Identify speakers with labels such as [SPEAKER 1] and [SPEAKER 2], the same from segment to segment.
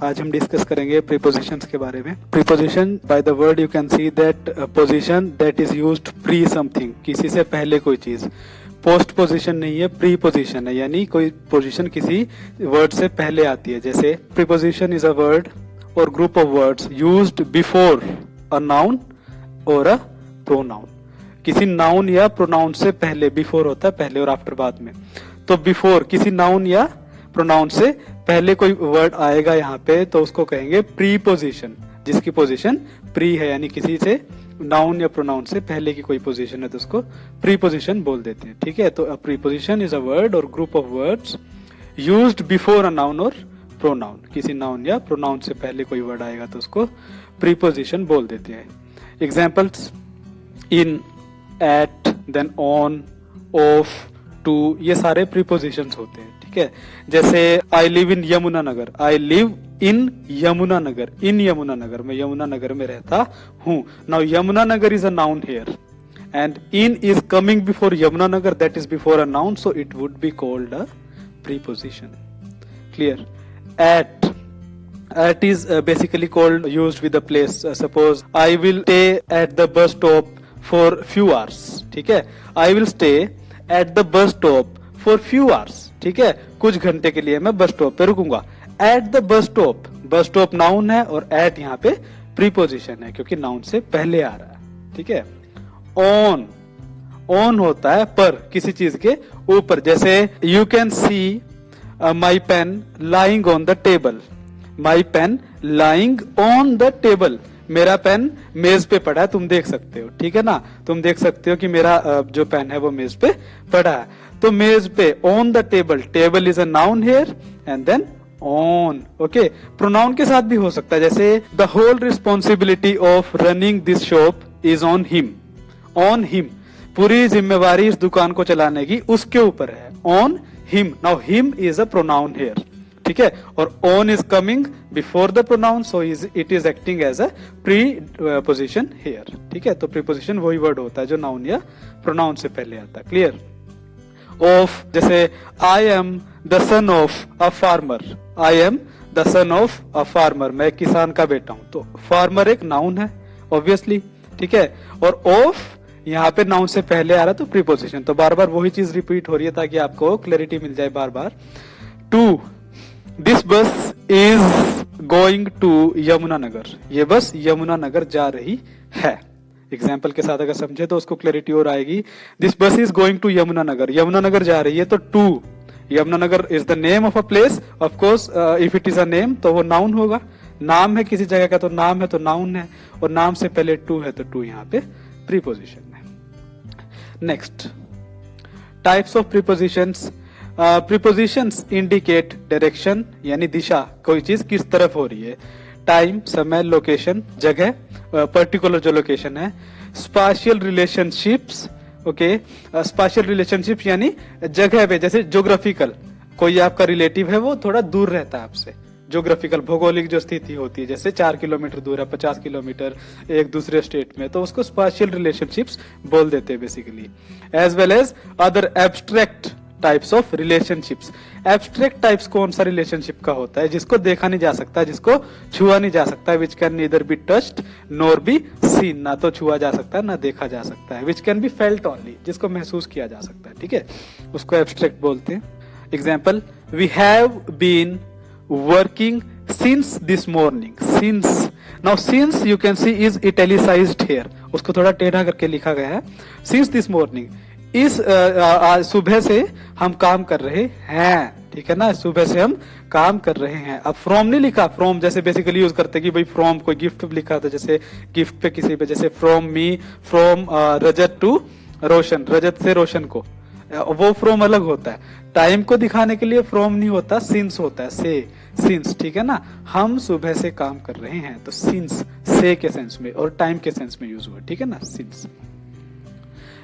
[SPEAKER 1] आज हम डिस्कस करेंगे प्रीपोजिशंस के बारे में। Preposition by the word you can see that position that is used pre something, किसी से पहले कोई चीज। पोस्ट पोजीशन नहीं है, प्री पोजीशन है, यानी कोई पोजीशन किसी वर्ड से पहले आती है। जैसे प्रीपोजिशन इज अ वर्ड और group of words used before a noun और अ प्रोनाउन। किसी नाउन या प्रोनाउन से पहले, बिफोर होता है पहले और आफ्टर बाद में, तो बिफोर किसी नाउन या प्रोनाउन से पहले कोई वर्ड आएगा यहाँ पे तो उसको कहेंगे प्रीपोजिशन, जिसकी पोजीशन प्री है, यानी किसी से नाउन या प्रोनाउन से पहले की कोई पोजीशन है तो उसको प्रीपोजिशन बोल देते हैं। ठीक है, तो प्रीपोजिशन इज अ वर्ड और group of words used before a noun और प्रोनाउन। किसी नाउन या प्रोनाउन से पहले कोई वर्ड आएगा तो उसको प्रीपोजिशन बोल देते हैं। Examples in, at, then on, of, to, ये सारे प्रीपोजिशंस होते हैं। ठीक है, जैसे I live in Yamuna Nagar, I live in Yamuna Nagar, in Yamuna Nagar, मैं यमुना नगर में रहता हूँ। Now Yamuna Nagar is a noun here and in is coming before Yamuna Nagar, that is before a noun, so it would be called a preposition. Clear? At is basically called used with a place. Suppose I will stay at the bus stop for few hours. ठीक है, I will stay at the bus stop for few hours. ठीक है, कुछ घंटे के लिए मैं bus stop पे रुकूंगा। At the bus stop, bus stop noun है और at यहाँ पे प्रीपोजिशन है क्योंकि नाउन से पहले आ रहा है। ठीक है, on, on होता है पर, किसी चीज के ऊपर। जैसे you can see my pen lying on the table. My pen lying on the table, मेरा पेन मेज पे पड़ा है, तुम देख सकते हो। ठीक है ना, तुम देख सकते हो कि मेरा जो पेन है वो मेज पे पड़ा है। तो मेज पे, on the table, table is a noun here and then on. Okay, pronoun के साथ भी हो सकता है, जैसे the whole responsibility of running this shop is on him, on him, पूरी जिम्मेवारी इस दुकान को चलाने की उसके ऊपर है, on him. Now him is a pronoun here. ठीक है, और on is coming before the pronoun, so it is acting as a preposition here. ठीक है, तो preposition वही word होता है जो noun या pronoun से पहले आता है। क्लियर? of, जैसे I am the son of a farmer, I am the son of a farmer, मैं किसान का बेटा हूं, तो farmer एक noun है obviously। ठीक है, और of यहाँ पे नाउन से पहले आ रहा है तो प्रीपोजिशन। तो बार बार वही चीज रिपीट हो रही है ताकि आपको क्लैरिटी मिल जाए बार बार। To, this bus is going to Yamuna नगर, ये बस यमुना नगर जा रही है। एग्जाम्पल के साथ अगर समझे तो उसको क्लैरिटी और आएगी। This bus is going to Yamuna Nagar, Yamuna Nagar जा रही है तो to, Yamuna Nagar is the name of a place, of course if it is a name तो वो नाउन होगा, नाम है किसी जगह का तो नाम है तो नाउन है, और नाम से पहले टू है तो टू यहाँ पे प्रीपोजिशन है। Next, types of prepositions. Prepositions indicate direction, यानी दिशा, कोई चीज किस तरफ हो रही है। टाइम, समय, लोकेशन, जगह, पर्टिकुलर जो लोकेशन है। Spatial relationships, okay, spatial relationships यानी जगह पे, जैसे ज्योग्राफिकल, कोई आपका रिलेटिव है वो थोड़ा दूर रहता है आपसे, ज्योग्राफिकल भौगोलिक जो स्थिति होती है, जैसे 4 किलोमीटर दूर है, 50 किलोमीटर एक दूसरे स्टेट में, तो उसको स्पाशियल रिलेशनशिप्स बोल देते हैं basically. As well as other abstract types of relationships. Abstract types कौन सा रिलेशनशिप का होता है? जिसको देखा नहीं जा सकता, जिसको छुआ नहीं जा सकता, which can neither be touched nor be seen, ना तो छुआ जा सकता है ना देखा जा सकता है। Which can be felt only, जिसको महसूस किया जा सकता है। ठीक है, उसको एब्स्ट्रैक्ट बोलते हैं। Example, we have been working since this morning, since. Now since you can see is italicised here, उसको थोड़ा टेढ़ा करके लिखा गया है। सिंस दिस मॉर्निंग, इस सुबह से हम काम कर रहे हैं। ठीक है ना, सुबह से हम काम कर रहे हैं। अब फ्रॉम नहीं लिखा, फ्रॉम जैसे बेसिकली यूज करते कि भाई फ्रॉम कोई गिफ्ट लिखा था, जैसे गिफ्ट पे किसी पे, जैसे from me, from Rajat to Roshan, Rajat से रोशन को, वो फ्रॉम अलग होता है। टाइम को दिखाने के लिए फ्रॉम नहीं होता, सिंस होता है, से, सिंस। ठीक है ना, हम सुबह से काम कर रहे हैं तो सिंस से के सेंस में और टाइम के सेंस में यूज हुआ। ठीक है ना, सिंस।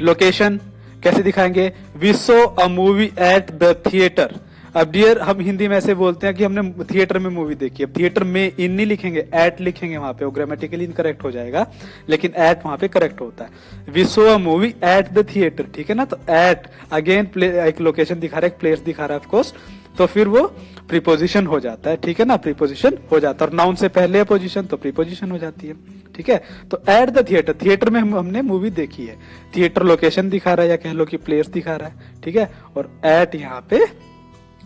[SPEAKER 1] लोकेशन कैसे दिखाएंगे? We saw a movie at the theatre. अब डियर, हम हिंदी में ऐसे बोलते हैं कि हमने थिएटर में मूवी देखी। अब थिएटर में इन नहीं लिखेंगे, एट लिखेंगे वहां पे, वो ग्रामेटिकली इनकरेक्ट हो जाएगा, लेकिन एट वहां पे करेक्ट होता है। We saw a movie at the theatre. ठीक है ना, तो एट अगेन एक लोकेशन दिखा रहा है, एक प्लेस दिखा रहा है, ऑफ कोर्स तो फिर वो प्रीपोजिशन हो जाता है, ठीक है ना, प्रीपोजिशन हो जाता है। और नाउन से पहले है पोजिशन तो प्रीपोजिशन हो जाती है, ठीक है। तो एट द थिएटर, थिएटर में हमने मूवी देखी है, थिएटर लोकेशन दिखा रहा है या कह लो कि प्लेस दिखा रहा है, ठीक है। और एट यहाँ पे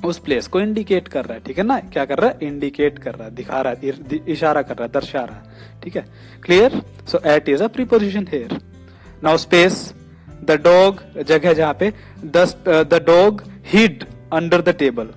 [SPEAKER 1] उस प्लेस को इंडिकेट कर रहा है, ठीक है ना, क्या कर रहा है, इंडिकेट कर रहा है, दिखा रहा है, इशारा कर रहा है, दर्शा रहा है, ठीक है, clear. So at is a preposition here. Now space, the dog, जगह जहां पे, the dog hid under the table,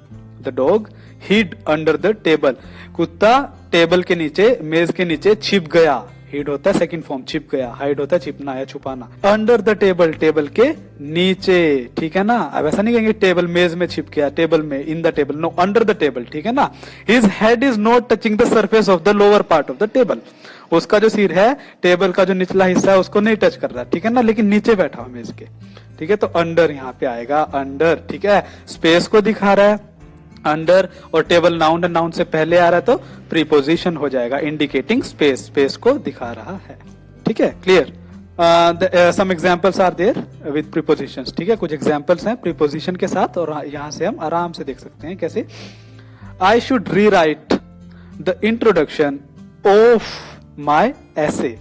[SPEAKER 1] the dog hid under the table, कुत्ता टेबल के नीचे, मेज के नीचे छिप गया। हिड होता है सेकंड फॉर्म, छिप गया, हाइड होता है छिपना या छुपाना। अंडर द टेबल, टेबल के नीचे, ठीक है ना। अब ऐसा नहीं कहेंगे टेबल मेज में छिप गया, टेबल में, in the table, no, under the table, ठीक है ना। His head is not touching the surface of the lower part of the table, उसका जो सिर है टेबल का जो निचला हिस्सा है उसको नहीं टच कर रहा, ठीक है ना, लेकिन नीचे बैठा हुआ मेज के, ठीक है। तो अंडर यहाँ पे आएगा, अंडर, ठीक है। स्पेस को दिखा रहा है अंडर, और टेबल नाउन है, नाउन से पहले आ रहा है तो प्रीपोजिशन हो जाएगा, इंडिकेटिंग स्पेस, स्पेस को दिखा रहा है, ठीक है, clear. Some examples are there with prepositions, ठीक है, कुछ एग्जांपल्स हैं प्रीपोजिशन के साथ, और यहाँ से हम आराम से देख सकते हैं कैसे। I should rewrite the introduction of my ऐसे,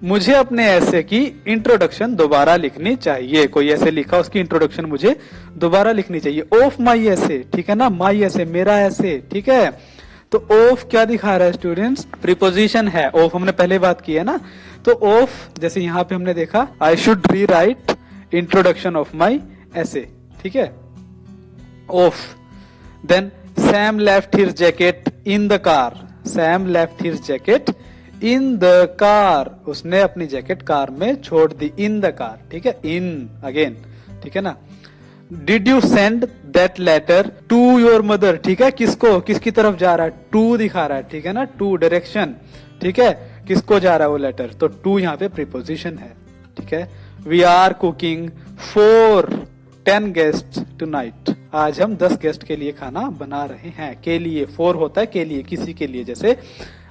[SPEAKER 1] मुझे अपने ऐसे की इंट्रोडक्शन दोबारा लिखनी चाहिए। कोई ऐसे लिखा, उसकी इंट्रोडक्शन मुझे दोबारा लिखनी चाहिए। ऑफ माई ऐसे, ठीक है ना, माई ऐसे, मेरा ऐसे, ठीक है। तो ऑफ क्या दिखा रहा है स्टूडेंट्स, प्रीपोजिशन है, ऑफ हमने पहले बात की है ना। तो ऑफ जैसे यहां पे हमने देखा, I should rewrite introduction of my essay, ठीक है, of. Then Sam left his jacket in the car, Sam left his jacket in the car, उसने अपनी जैकेट कार में छोड़ दी, इन द कार, ठीक है, इन अगेन, ठीक है ना। Did you send that letter to your mother, ठीक है, किसको, किसकी तरफ जा रहा है, टू दिखा रहा है, ठीक है ना, टू डायरेक्शन, ठीक है, किसको जा रहा है वो लेटर, तो टू यहाँ पे प्रीपोजिशन है, ठीक है। We are cooking for 10 guest tonight, आज हम 10 गेस्ट के लिए खाना बना रहे हैं, के लिए, फॉर होता है के लिए, किसी के लिए, जैसे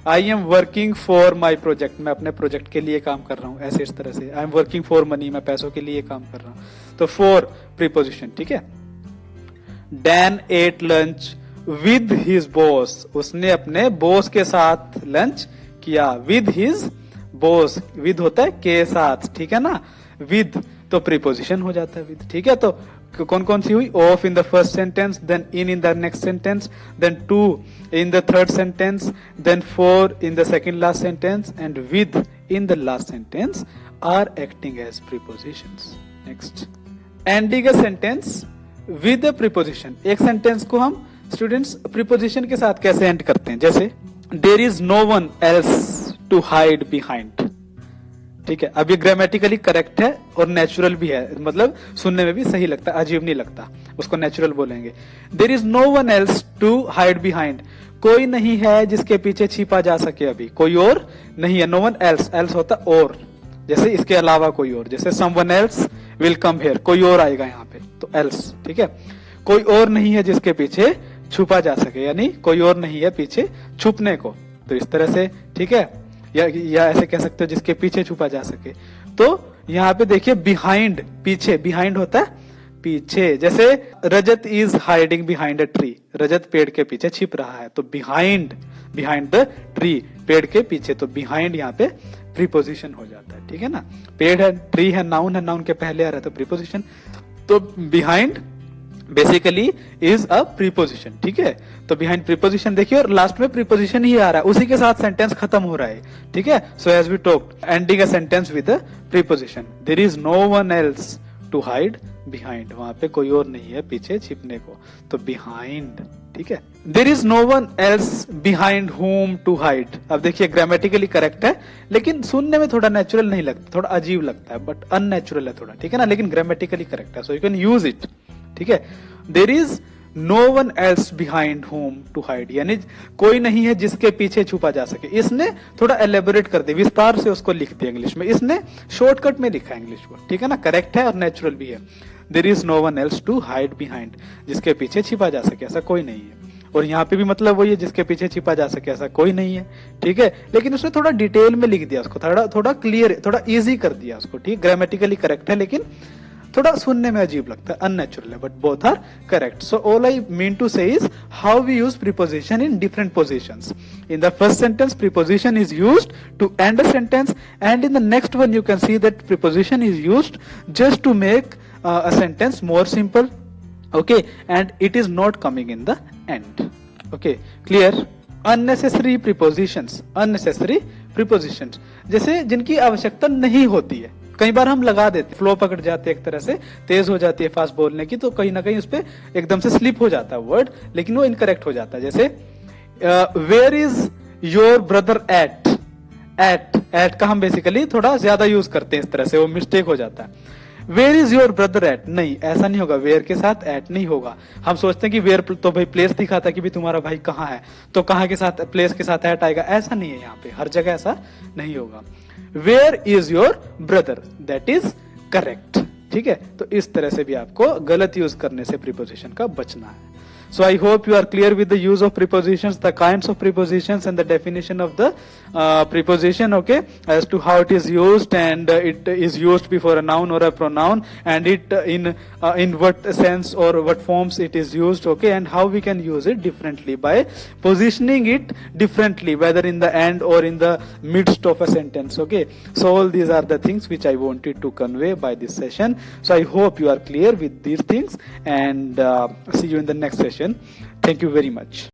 [SPEAKER 1] I am working for my project, मैं अपने प्रोजेक्ट के लिए काम कर रहा हूं, ऐसे इस तरह से। I am working for money, मैं पैसों के लिए काम कर रहा हूं, तो फॉर प्रीपोजिशन, ठीक है। Dan ate lunch with his boss, उसने अपने बॉस के साथ लंच किया, विद हिज बॉस, विद होता है के साथ, ठीक है ना, विद तो प्रीपोजिशन हो जाता है विद, ठीक है। तो कौन कौन सी हुई, of in the first sentence, then in the next sentence, then to in the third sentence, then for in the second last sentence, and with in the last sentence are acting as prepositions. Next, ending a sentence with a preposition, एक sentence को हम students preposition के साथ कैसे and करते हैं, जैसे there is no one else to hide behind, ठीक है। अब ये ग्रामेटिकली करेक्ट है और नेचुरल भी है, मतलब सुनने में भी सही लगता है, अजीब नहीं लगता, उसको नेचुरल बोलेंगे। There is no one else to hide behind, कोई नहीं है जिसके पीछे छिपा जा सके, अभी कोई और नहीं है। नो वन एल्स, एल्स होता और, जैसे इसके अलावा कोई और, जैसे someone else will come here, कोई और आएगा यहाँ पे, तो एल्स, ठीक है। कोई और नहीं है जिसके पीछे छुपा जा सके, यानी कोई और नहीं है पीछे छुपने को, तो इस तरह से, ठीक है। या ऐसे कह सकते हो जिसके पीछे छुपा जा सके। तो यहाँ पे देखिए बिहाइंड, पीछे, बिहाइंड होता है पीछे, जैसे Rajat is hiding behind a tree, Rajat पेड़ के पीछे छिप रहा है, तो बिहाइंड, बिहाइंड द ट्री, पेड़ के पीछे, तो बिहाइंड यहाँ पे प्रीपोजिशन हो जाता है, ठीक है ना। पेड़ है, ट्री है, नाउन के पहले आ रहा है तो प्रीपोजिशन, तो behind basically is a preposition, ठीक है। तो बिहाइंड प्रीपोजिशन देखिए, और लास्ट में प्रीपोजिशन ही आ रहा है, उसी के साथ सेंटेंस खत्म हो रहा है, ठीक है। So as we talked, ending a sentence with a preposition, there is no one else to hide behind, वहां पे कोई और नहीं है पीछे छिपने को, तो बिहाइंड, ठीक है। There is no one else behind home to hide, अब देखिए ग्रामेटिकली करेक्ट है, लेकिन सुनने में थोड़ा नेचुरल नहीं लगता, थोड़ा अजीब लगता है, बट अननेचुरल है थोड़ा, ठीक है ना, लेकिन ग्रामेटिकली करेक्ट है, so you can use it, ठीक है। There is no one else behind home to hide, यानी कोई नहीं है जिसके पीछे छुपा जा सके। इसने थोड़ा एलेबोरेट कर दिया, विस्तार से उसको लिख दिया इंग्लिश में, इसने शॉर्टकट में लिखा है इंग्लिश को, ठीक है ना, करेक्ट है और नेचुरल भी है। There is no one else to hide behind, जिसके पीछे छिपा जा सके ऐसा कोई नहीं है, और यहाँ पे भी मतलब वही है, जिसके पीछे छिपा जा सके ऐसा कोई नहीं है, ठीक है। लेकिन उसने थोड़ा डिटेल में लिख दिया उसको, थोड़ा क्लियर, थोड़ा इजी कर दिया उसको, ठीक, ग्रामेटिकली करेक्ट है, लेकिन थोड़ा सुनने में अजीब लगता है, अननेचुरल है, but both are correct. So all I mean to say is how we use preposition in different positions. In the first sentence, preposition is used to end a sentence, and in the next one you can see that preposition is used just to make a sentence more simple, okay, and it is not coming in the end. Okay, clear? Unnecessary prepositions, unnecessary prepositions, जैसे जिनकी आवश्यकता नहीं होती है. कई बार हम लगा देते, फ्लो पकड़ जाते हैं, एक तरह से तेज हो जाती है फास्ट बोलने की, तो कहीं ना कहीं उस पर एकदम से स्लिप हो जाता है वर्ड, लेकिन वो इनकरेक्ट हो जाता है. जैसे where is your brother at. At का हम बेसिकली थोड़ा ज्यादा यूज करते हैं, इस तरह से वो मिस्टेक हो जाता है. Where is your brother at, नहीं, ऐसा नहीं होगा, वेयर के साथ एट नहीं होगा. हम सोचते हैं कि वेयर तो भाई प्लेस दिखाता है कि भी तुम्हारा भाई कहाँ है, तो कहाँ के साथ प्लेस के साथ एट आएगा, ऐसा नहीं है. यहाँ पे हर जगह ऐसा नहीं होगा. Where is your brother, that is correct. ठीक है, तो इस तरह से भी आपको गलत यूज करने से प्रीपोजिशन का बचना है. So I hope you are clear with the use of prepositions, the kinds of prepositions, and the definition of the preposition, okay, as to how it is used, and it is used before a noun or a pronoun, and it in what sense or what forms it is used, okay, and how we can use it differently by positioning it differently, whether in the end or in the midst of a sentence, okay. So all these are the things which I wanted to convey by this session. So I hope you are clear with these things, and see you in the next session. Thank you very much.